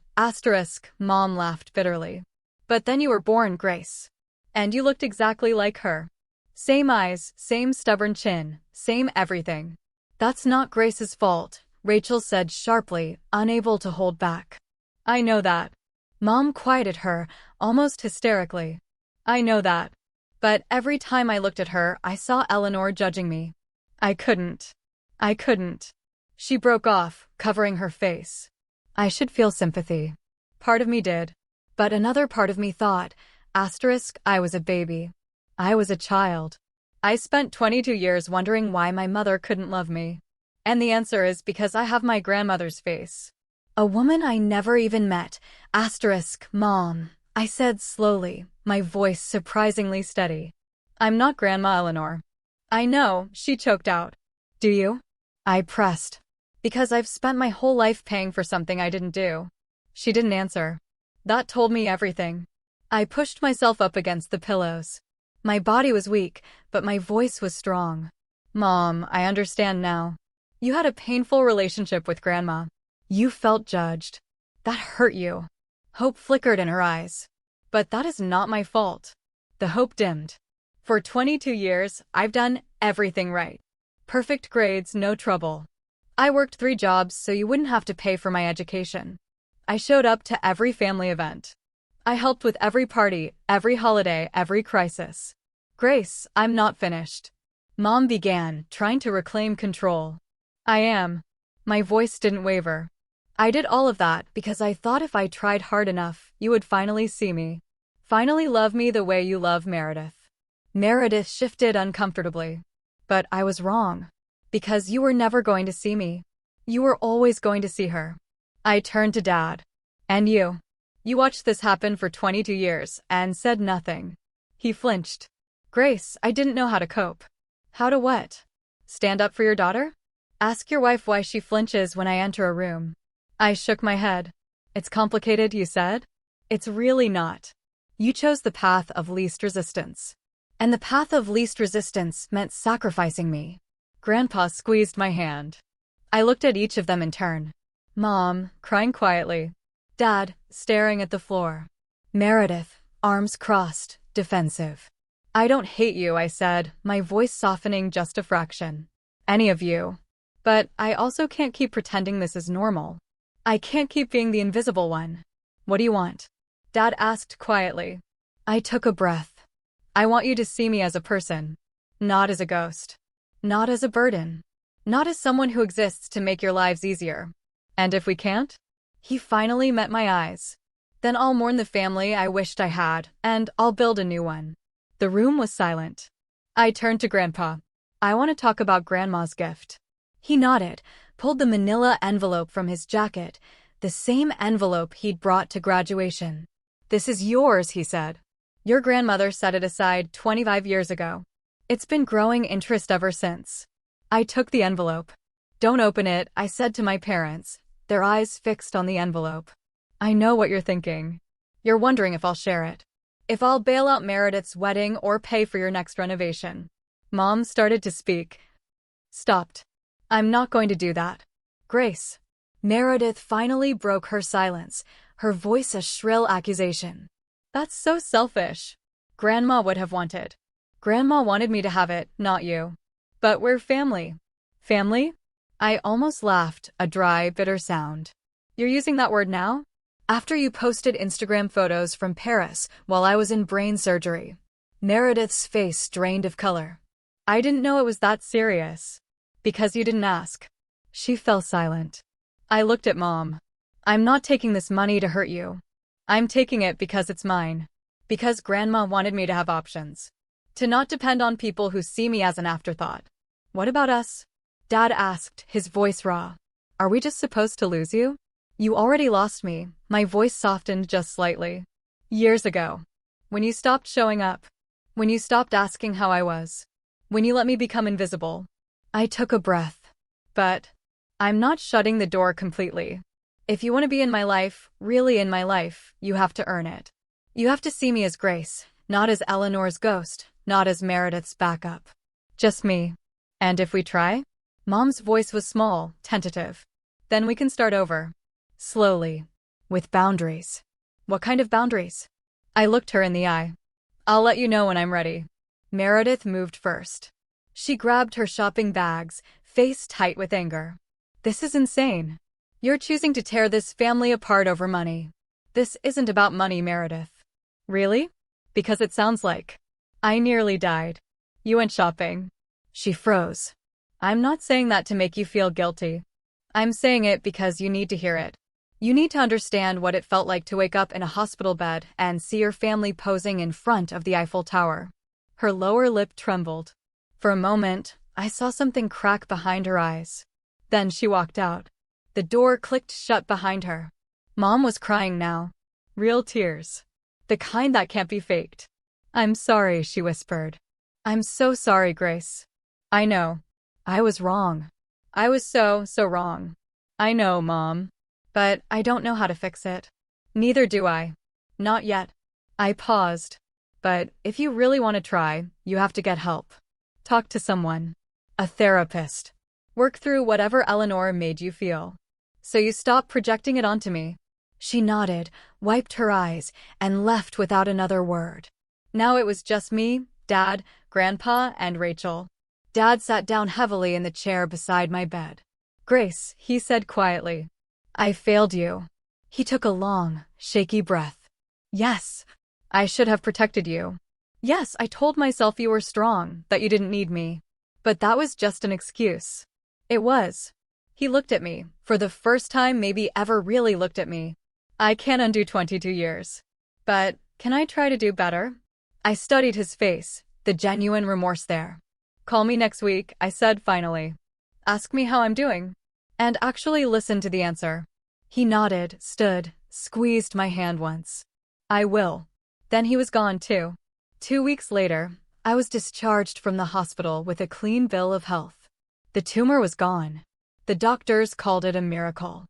Mom laughed bitterly. But then you were born, Grace. And you looked exactly like her. Same eyes, same stubborn chin, same everything. That's not Grace's fault, Rachel said sharply, unable to hold back. I know that. Mom quieted her, almost hysterically. I know that. But every time I looked at her, I saw Eleanor judging me. I couldn't. She broke off, covering her face. I should feel sympathy. Part of me did. But another part of me thought, I was a baby. I was a child. I spent 22 years wondering why my mother couldn't love me. And the answer is because I have my grandmother's face. A woman I never even met, Mom, I said slowly, my voice surprisingly steady. I'm not Grandma Eleanor. I know, she choked out. Do you? I pressed. Because I've spent my whole life paying for something I didn't do. She didn't answer. That told me everything. I pushed myself up against the pillows. My body was weak, but my voice was strong. Mom, I understand now. You had a painful relationship with Grandma. You felt judged. That hurt you. Hope flickered in her eyes. But that is not my fault. The hope dimmed. For 22 years, I've done everything right. Perfect grades, no trouble. I worked 3 jobs so you wouldn't have to pay for my education. I showed up to every family event. I helped with every party, every holiday, every crisis. Grace, I'm not finished. Mom began, trying to reclaim control. I am. My voice didn't waver. I did all of that because I thought if I tried hard enough, you would finally see me. Finally love me the way you love Meredith. Meredith shifted uncomfortably. But I was wrong. Because you were never going to see me. You were always going to see her. I turned to Dad. And you? You watched this happen for 22 years and said nothing. He flinched. Grace, I didn't know how to cope. How to what? Stand up for your daughter? Ask your wife why she flinches when I enter a room. I shook my head. It's complicated, you said? It's really not. You chose the path of least resistance. And the path of least resistance meant sacrificing me. Grandpa squeezed my hand. I looked at each of them in turn. Mom, crying quietly. Dad, staring at the floor. Meredith, arms crossed, defensive. I don't hate you, I said, my voice softening just a fraction. Any of you. But I also can't keep pretending this is normal. I can't keep being the invisible one. What do you want? Dad asked quietly. I took a breath. I want you to see me as a person, not as a ghost, not as a burden, not as someone who exists to make your lives easier. And if we can't? He finally met my eyes. Then I'll mourn the family I wished I had, and I'll build a new one. The room was silent. I turned to Grandpa. I want to talk about Grandma's gift. He nodded, pulled the manila envelope from his jacket, the same envelope he'd brought to graduation. This is yours, he said. Your grandmother set it aside 25 years ago. It's been growing interest ever since. I took the envelope. Don't open it, I said to my parents, their eyes fixed on the envelope. I know what you're thinking. You're wondering if I'll share it. If I'll bail out Meredith's wedding or pay for your next renovation. Mom started to speak. Stopped. I'm not going to do that. Grace. Meredith finally broke her silence, her voice a shrill accusation. That's so selfish. Grandma would have wanted. Grandma wanted me to have it, not you. But we're family. Family? I almost laughed, a dry, bitter sound. You're using that word now? After you posted Instagram photos from Paris while I was in brain surgery. Meredith's face drained of color. I didn't know it was that serious. Because you didn't ask. She fell silent. I looked at Mom. I'm not taking this money to hurt you. I'm taking it because it's mine. Because Grandma wanted me to have options. To not depend on people who see me as an afterthought. What about us? Dad asked, his voice raw. Are we just supposed to lose you? You already lost me. My voice softened just slightly. Years ago. When you stopped showing up. When you stopped asking how I was. When you let me become invisible. I took a breath. But I'm not shutting the door completely. If you want to be in my life, really in my life, you have to earn it. You have to see me as Grace, not as Eleanor's ghost, not as Meredith's backup. Just me. And if we try? Mom's voice was small, tentative. Then we can start over. Slowly. With boundaries. What kind of boundaries? I looked her in the eye. I'll let you know when I'm ready. Meredith moved first. She grabbed her shopping bags, face tight with anger. This is insane. You're choosing to tear this family apart over money. This isn't about money, Meredith. Really? Because it sounds like. I nearly died. You went shopping. She froze. I'm not saying that to make you feel guilty. I'm saying it because you need to hear it. You need to understand what it felt like to wake up in a hospital bed and see your family posing in front of the Eiffel Tower. Her lower lip trembled. For a moment, I saw something crack behind her eyes. Then she walked out. The door clicked shut behind her. Mom was crying now. Real tears. The kind that can't be faked. I'm sorry, she whispered. I'm so sorry, Grace. I know. I was wrong. I was so wrong. I know, Mom. But I don't know how to fix it. Neither do I. Not yet. I paused. But if you really want to try, you have to get help. Talk to someone. A therapist. Work through whatever Eleanor made you feel. So you stop projecting it onto me. She nodded, wiped her eyes, and left without another word. Now it was just me, Dad, Grandpa, and Rachel. Dad sat down heavily in the chair beside my bed. Grace, he said quietly. I failed you. He took a long, shaky breath. Yes. I should have protected you. Yes, I told myself you were strong, that you didn't need me. But that was just an excuse. It was. He looked at me, for the first time maybe ever really looked at me. I can't undo 22 years. But, can I try to do better? I studied his face, the genuine remorse there. Call me next week, I said finally. Ask me how I'm doing. And actually listen to the answer. He nodded, stood, squeezed my hand once. I will. Then he was gone too. 2 weeks later, I was discharged from the hospital with a clean bill of health. The tumor was gone. The doctors called it a miracle.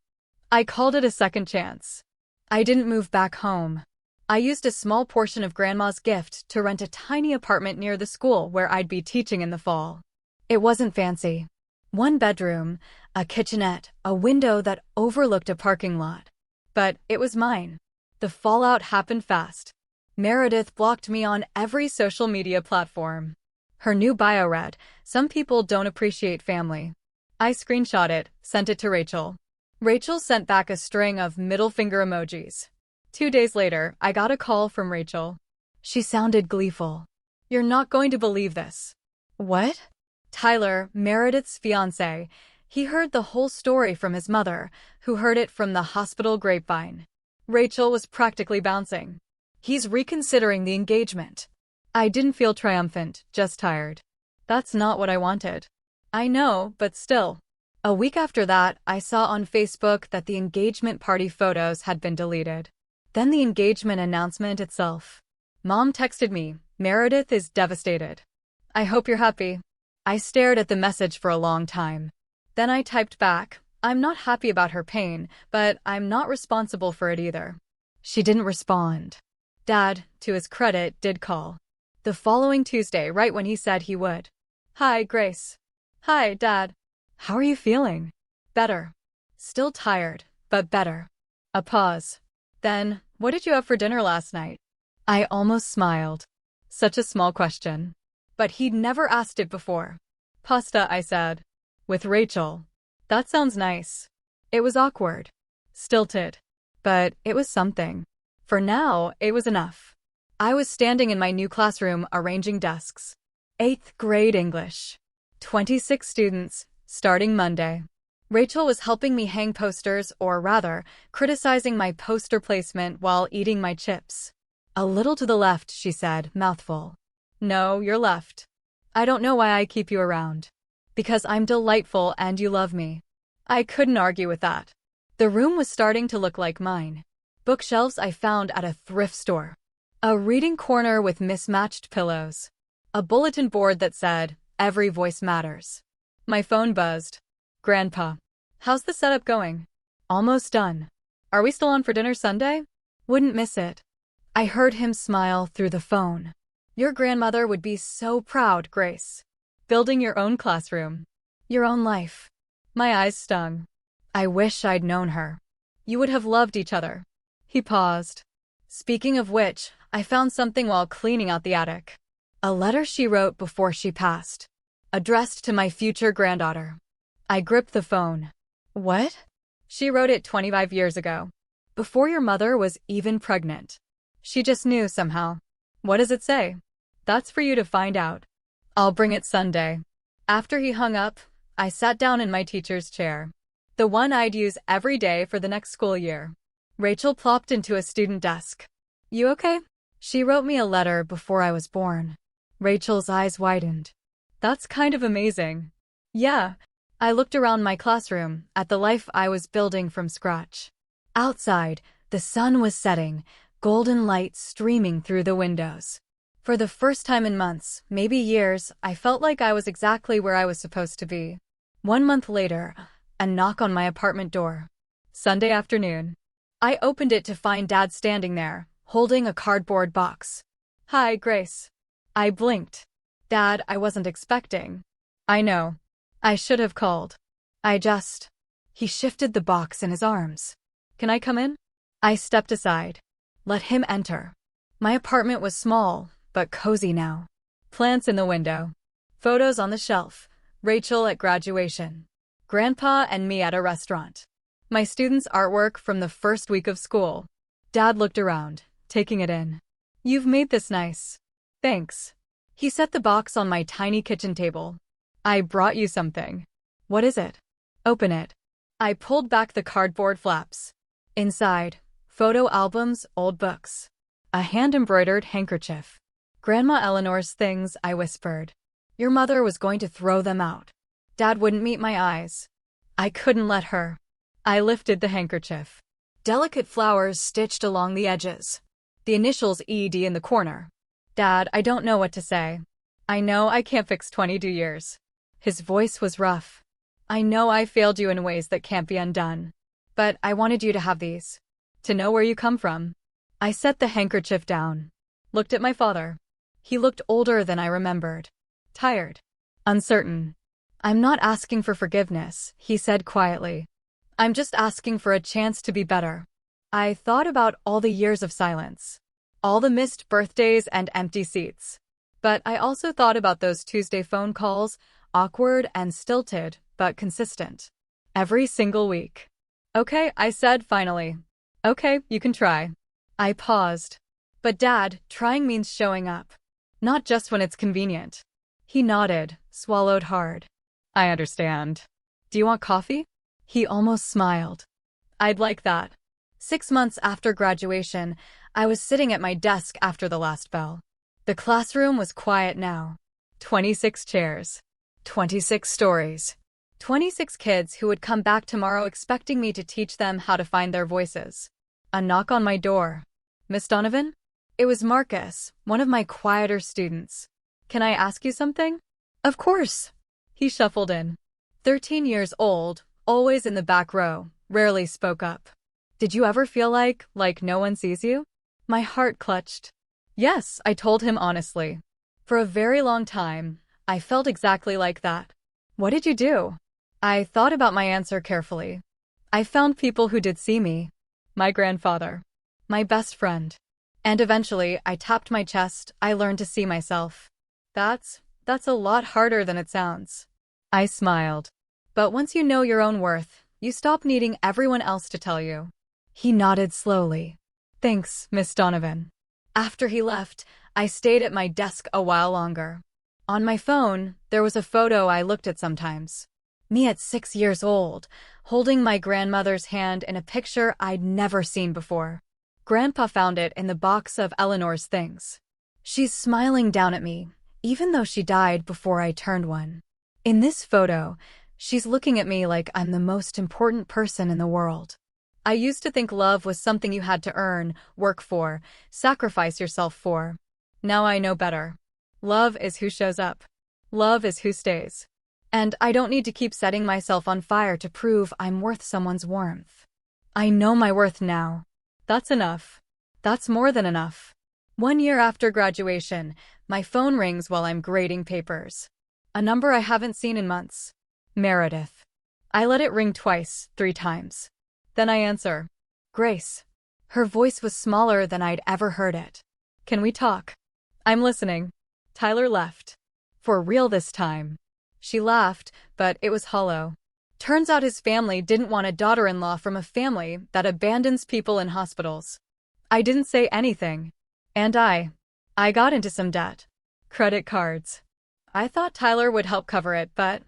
I called it a second chance. I didn't move back home. I used a small portion of Grandma's gift to rent a tiny apartment near the school where I'd be teaching in the fall. It wasn't fancy. 1 bedroom, a kitchenette, a window that overlooked a parking lot. But it was mine. The fallout happened fast. Meredith blocked me on every social media platform. Her new bio read, "Some people don't appreciate family." I screenshot it, sent it to Rachel. Rachel sent back a string of middle finger emojis. 2 days later, I got a call from Rachel. She sounded gleeful. "You're not going to believe this." "What?" "Tyler, Meredith's fiancé. He heard the whole story from his mother, who heard it from the hospital grapevine." Rachel was practically bouncing. "He's reconsidering the engagement." I didn't feel triumphant, just tired. That's not what I wanted. I know, but still. A week after that, I saw on Facebook that the engagement party photos had been deleted. Then the engagement announcement itself. Mom texted me, "Meredith is devastated. I hope you're happy." I stared at the message for a long time. Then I typed back, "I'm not happy about her pain, but I'm not responsible for it either." She didn't respond. Dad, to his credit, did call. The following Tuesday, right when he said he would. "Hi, Grace." "Hi, Dad. How are you feeling?" "Better. Still tired, but better." A pause. Then, "What did you have for dinner last night?" I almost smiled. Such a small question. But he'd never asked it before. "Pasta," I said. "With Rachel." "That sounds nice." It was awkward. Stilted. But it was something. For now, it was enough. I was standing in my new classroom arranging desks. 8th grade English. 26 students, starting Monday. Rachel was helping me hang posters, or rather, criticizing my poster placement while eating my chips. "A little to the left," she said, mouthful. "No, you're left. I don't know why I keep you around." "Because I'm delightful and you love me." I couldn't argue with that. The room was starting to look like mine. Bookshelves I found at a thrift store. A reading corner with mismatched pillows. A bulletin board that said, "Every voice matters." My phone buzzed. "Grandpa. How's the setup going?" "Almost done." "Are we still on for dinner Sunday?" "Wouldn't miss it." I heard him smile through the phone. "Your grandmother would be so proud, Grace. Building your own classroom. Your own life." My eyes stung. I wish I'd known her. "You would have loved each other." He paused. "Speaking of which, I found something while cleaning out the attic." A letter she wrote before she passed. Addressed to my future granddaughter. I gripped the phone. "What?" "She wrote it 25 years ago. Before your mother was even pregnant. She just knew somehow." "What does it say?" "That's for you to find out. I'll bring it Sunday." After he hung up, I sat down in my teacher's chair. The one I'd use every day for the next school year. Rachel plopped into a student desk. "You okay?" "She wrote me a letter before I was born." Rachel's eyes widened. "That's kind of amazing." "Yeah." I looked around my classroom, at the life I was building from scratch. Outside, the sun was setting, golden light streaming through the windows. For the first time in months, maybe years, I felt like I was exactly where I was supposed to be. 1 month later, a knock on my apartment door. Sunday afternoon. I opened it to find Dad standing there, holding a cardboard box. "Hi, Grace." I blinked. "Dad, I wasn't expecting." "I know. I should have called. He shifted the box in his arms. "Can I come in?" I stepped aside. Let him enter. My apartment was small, but cozy now. Plants in the window. Photos on the shelf. Rachel at graduation. Grandpa and me at a restaurant. My students' artwork from the first week of school. Dad looked around, taking it in. "You've made this nice." "Thanks." He set the box on my tiny kitchen table. "I brought you something." "What is it?" "Open it." I pulled back the cardboard flaps. Inside, photo albums, old books. A hand-embroidered handkerchief. "Grandma Eleanor's things," I whispered. "Your mother was going to throw them out." Dad wouldn't meet my eyes. I couldn't let her. I lifted the handkerchief. Delicate flowers stitched along the edges. The initials ED in the corner. "Dad, I don't know what to say. I know I can't fix 22 years. His voice was rough. "I know I failed you in ways that can't be undone. But I wanted you to have these. To know where you come from." I set the handkerchief down. Looked at my father. He looked older than I remembered. Tired. Uncertain. "I'm not asking for forgiveness," he said quietly. "I'm just asking for a chance to be better." I thought about all the years of silence. All the missed birthdays and empty seats. But I also thought about those Tuesday phone calls, awkward and stilted, but consistent. Every single week. "Okay," I said finally. "Okay, you can try." I paused. But Dad, trying means showing up. Not just when it's convenient. He nodded, swallowed hard. I understand. Do you want coffee? He almost smiled. I'd like that. 6 months after graduation, I was sitting at my desk after the last bell. The classroom was quiet now. 26 chairs. 26 stories. 26 kids who would come back tomorrow expecting me to teach them how to find their voices. A knock on my door. Miss Donovan? It was Marcus, one of my quieter students. Can I ask you something? Of course. He shuffled in. 13 years old, always in the back row, rarely spoke up. Did you ever feel like no one sees you? My heart clutched. Yes, I told him honestly. For a very long time, I felt exactly like that. What did you do? I thought about my answer carefully. I found people who did see me. My grandfather. My best friend. And eventually, I tapped my chest. I learned to see myself. That's a lot harder than it sounds. I smiled. But once you know your own worth, you stop needing everyone else to tell you. He nodded slowly. Thanks, Miss Donovan. After he left, I stayed at my desk a while longer. On my phone, there was a photo I looked at sometimes. Me at 6 years old, holding my grandmother's hand in a picture I'd never seen before. Grandpa found it in the box of Eleanor's things. She's smiling down at me, even though she died before I turned 1. In this photo, she's looking at me like I'm the most important person in the world. I used to think love was something you had to earn, work for, sacrifice yourself for. Now I know better. Love is who shows up. Love is who stays. And I don't need to keep setting myself on fire to prove I'm worth someone's warmth. I know my worth now. That's enough. That's more than enough. 1 year after graduation, my phone rings while I'm grading papers. A number I haven't seen in months. Meredith. I let it ring twice, 3 times. Then I answer. Grace. Her voice was smaller than I'd ever heard it. Can we talk? I'm listening. Tyler left. For real this time. She laughed, but it was hollow. Turns out his family didn't want a daughter-in-law from a family that abandons people in hospitals. I didn't say anything. And I got into some debt. Credit cards. I thought Tyler would help cover it, but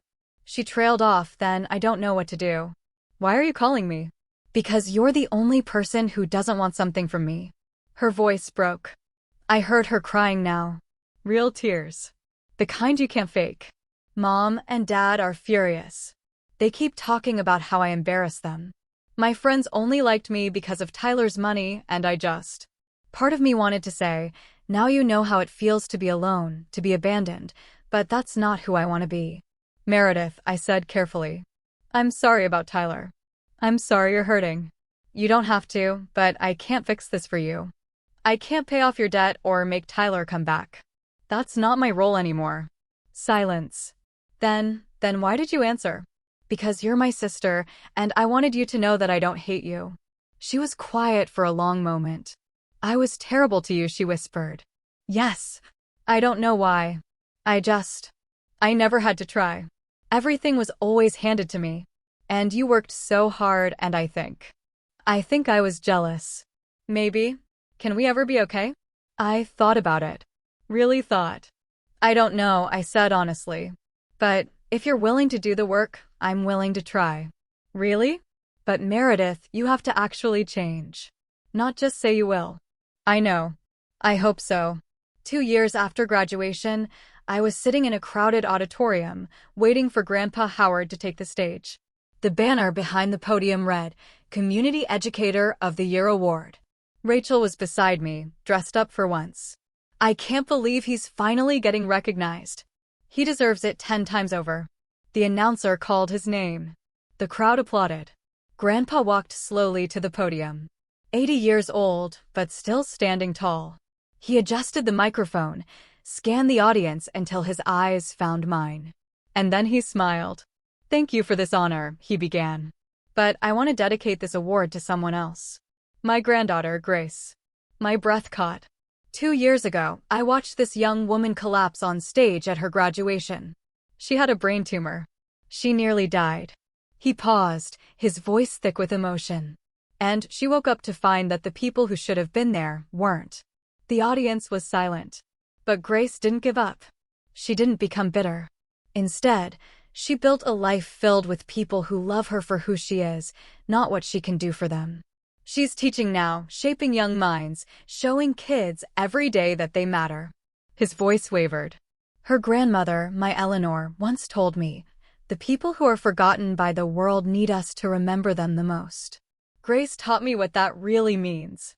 she trailed off. Then I don't know what to do. Why are you calling me? Because you're the only person who doesn't want something from me. Her voice broke. I heard her crying now. Real tears. The kind you can't fake. Mom and Dad are furious. They keep talking about how I embarrass them. My friends only liked me because of Tyler's money, and part of me wanted to say, now you know how it feels to be alone, to be abandoned, but that's not who I want to be. Meredith, I said carefully. I'm sorry about Tyler. I'm sorry you're hurting. You don't have to, but I can't fix this for you. I can't pay off your debt or make Tyler come back. That's not my role anymore. Silence. Then why did you answer? Because you're my sister, and I wanted you to know that I don't hate you. She was quiet for a long moment. I was terrible to you, she whispered. Yes. I don't know why. I never had to try. Everything was always handed to me. And you worked so hard, and I think I was jealous. Maybe. Can we ever be okay? I thought about it. Really thought. I don't know, I said honestly. But if you're willing to do the work, I'm willing to try. Really? But Meredith, you have to actually change. Not just say you will. I know. I hope so. 2 years after graduation, I was sitting in a crowded auditorium, waiting for Grandpa Howard to take the stage. The banner behind the podium read, Community Educator of the Year Award. Rachel was beside me, dressed up for once. I can't believe he's finally getting recognized. He deserves it 10 times over. The announcer called his name. The crowd applauded. Grandpa walked slowly to the podium. 80 years old, but still standing tall. He adjusted the microphone, scanned the audience until his eyes found mine. And then he smiled. Thank you for this honor, he began. But I want to dedicate this award to someone else. My granddaughter, Grace. My breath caught. 2 years ago, I watched this young woman collapse on stage at her graduation. She had a brain tumor. She nearly died. He paused, his voice thick with emotion. And she woke up to find that the people who should have been there weren't. The audience was silent. But Grace didn't give up. She didn't become bitter. Instead, she built a life filled with people who love her for who she is, not what she can do for them. She's teaching now, shaping young minds, showing kids every day that they matter. His voice wavered. Her grandmother, my Eleanor, once told me, the people who are forgotten by the world need us to remember them the most. Grace taught me what that really means.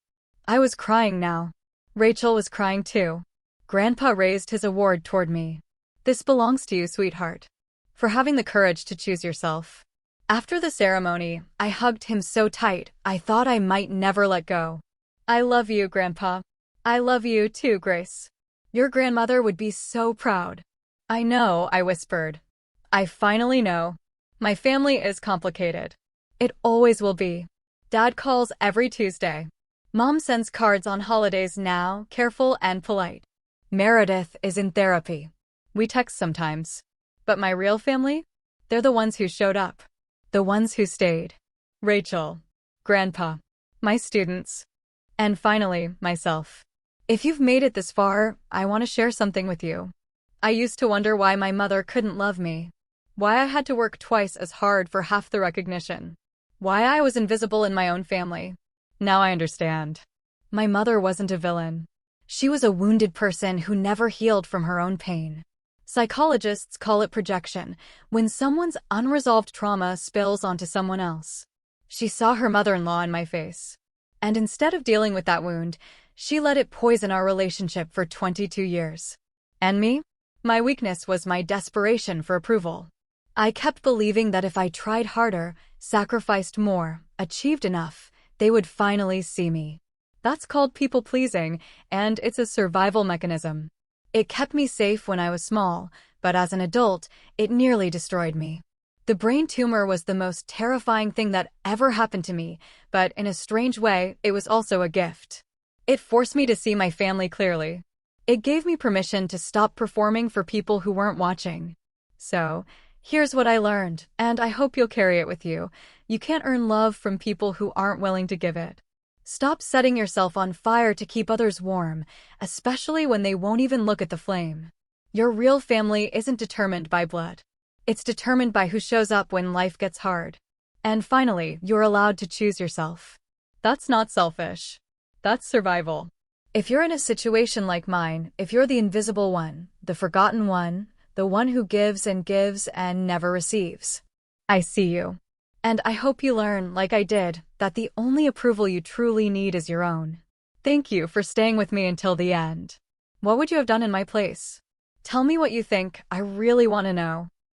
I was crying now. Rachel was crying too. Grandpa raised his award toward me. This belongs to you, sweetheart, for having the courage to choose yourself. After the ceremony, I hugged him so tight, I thought I might never let go. I love you, Grandpa. I love you too, Grace. Your grandmother would be so proud. I know, I whispered. I finally know. My family is complicated. It always will be. Dad calls every Tuesday. Mom sends cards on holidays now, careful and polite. Meredith is in therapy. We text sometimes. But my real family? They're the ones who showed up. The ones who stayed. Rachel. Grandpa. My students. And finally, myself. If you've made it this far, I want to share something with you. I used to wonder why my mother couldn't love me. Why I had to work twice as hard for half the recognition. Why I was invisible in my own family. Now I understand. My mother wasn't a villain. She was a wounded person who never healed from her own pain. Psychologists call it projection, when someone's unresolved trauma spills onto someone else. She saw her mother-in-law in my face. And instead of dealing with that wound, she let it poison our relationship for 22 years. And me? My weakness was my desperation for approval. I kept believing that if I tried harder, sacrificed more, achieved enough, they would finally see me. That's called people-pleasing, and it's a survival mechanism. It kept me safe when I was small, but as an adult, it nearly destroyed me. The brain tumor was the most terrifying thing that ever happened to me, but in a strange way, it was also a gift. It forced me to see my family clearly. It gave me permission to stop performing for people who weren't watching. So, here's what I learned, and I hope you'll carry it with you. You can't earn love from people who aren't willing to give it. Stop setting yourself on fire to keep others warm, especially when they won't even look at the flame. Your real family isn't determined by blood. It's determined by who shows up when life gets hard. And finally, you're allowed to choose yourself. That's not selfish. That's survival. If you're in a situation like mine, if you're the invisible one, the forgotten one, the one who gives and never receives, I see you. And I hope you learn, like I did, that the only approval you truly need is your own. Thank you for staying with me until the end. What would you have done in my place? Tell me what you think. I really want to know.